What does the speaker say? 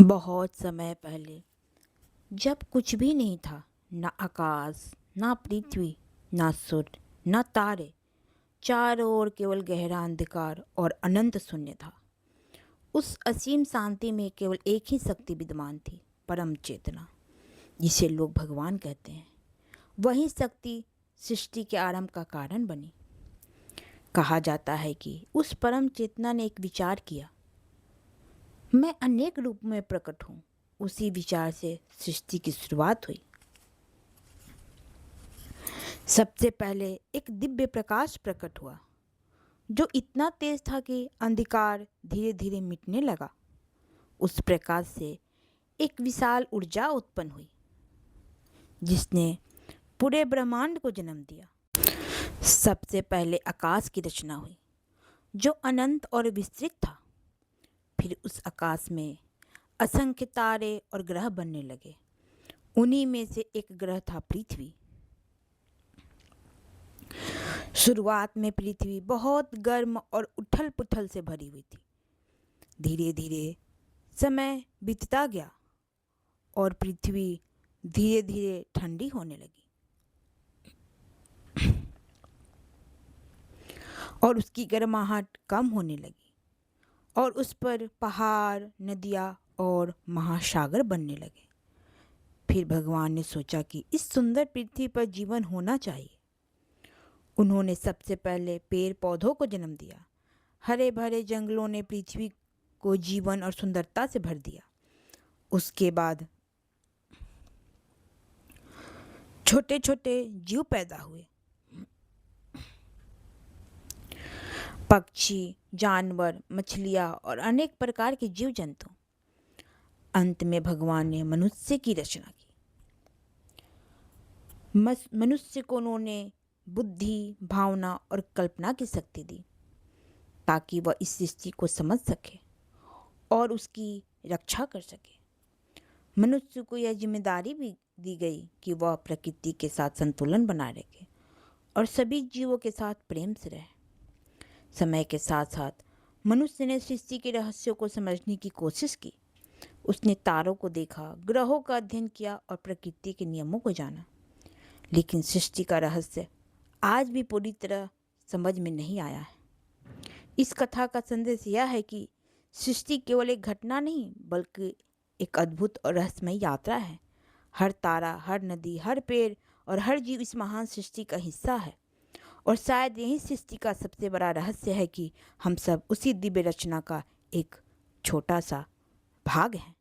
बहुत समय पहले, जब कुछ भी नहीं था, ना आकाश, ना पृथ्वी, ना सूर्य, ना तारे, चारों ओर केवल गहरा अंधकार और अनंत शून्य था। उस असीम शांति में केवल एक ही शक्ति विद्यमान थी, परम चेतना, जिसे लोग भगवान कहते हैं। वही शक्ति सृष्टि के आरंभ का कारण बनी। कहा जाता है कि उस परम चेतना ने एक विचार किया, मैं अनेक रूप में प्रकट हूँ। उसी विचार से सृष्टि की शुरुआत हुई। सबसे पहले एक दिव्य प्रकाश प्रकट हुआ, जो इतना तेज था कि अंधकार धीरे धीरे मिटने लगा। उस प्रकाश से एक विशाल ऊर्जा उत्पन्न हुई, जिसने पूरे ब्रह्मांड को जन्म दिया। सबसे पहले आकाश की रचना हुई, जो अनंत और विस्तृत था। फिर उस आकाश में असंख्य तारे और ग्रह बनने लगे। उन्हीं में से एक ग्रह था पृथ्वी। शुरुआत में पृथ्वी बहुत गर्म और उथल पुथल से भरी हुई थी। धीरे धीरे समय बीतता गया और पृथ्वी धीरे धीरे ठंडी होने लगी और उसकी गर्माहट कम होने लगी और उस पर पहाड़, नदियाँ और महासागर बनने लगे। फिर भगवान ने सोचा कि इस सुंदर पृथ्वी पर जीवन होना चाहिए। उन्होंने सबसे पहले पेड़ पौधों को जन्म दिया। हरे भरे जंगलों ने पृथ्वी को जीवन और सुंदरता से भर दिया। उसके बाद छोटे छोटे जीव पैदा हुए, पक्षी, जानवर, मछलियाँ और अनेक प्रकार के जीव जंतु। अंत में भगवान ने मनुष्य की रचना की। मनुष्य को उन्होंने बुद्धि, भावना और कल्पना की शक्ति दी, ताकि वह इस सृष्टि को समझ सके और उसकी रक्षा कर सके। मनुष्य को यह जिम्मेदारी भी दी गई कि वह प्रकृति के साथ संतुलन बनाए रखे और सभी जीवों के साथ प्रेम से रहे। समय के साथ साथ मनुष्य ने सृष्टि के रहस्यों को समझने की कोशिश की। उसने तारों को देखा, ग्रहों का अध्ययन किया और प्रकृति के नियमों को जाना। लेकिन सृष्टि का रहस्य आज भी पूरी तरह समझ में नहीं आया है। इस कथा का संदेश यह है कि सृष्टि केवल एक घटना नहीं, बल्कि एक अद्भुत और रहस्यमय यात्रा है। हर तारा, हर नदी, हर पेड़ और हर जीव इस महान सृष्टि का हिस्सा है। और शायद यही सृष्टि का सबसे बड़ा रहस्य है कि हम सब उसी दिव्य रचना का एक छोटा सा भाग हैं।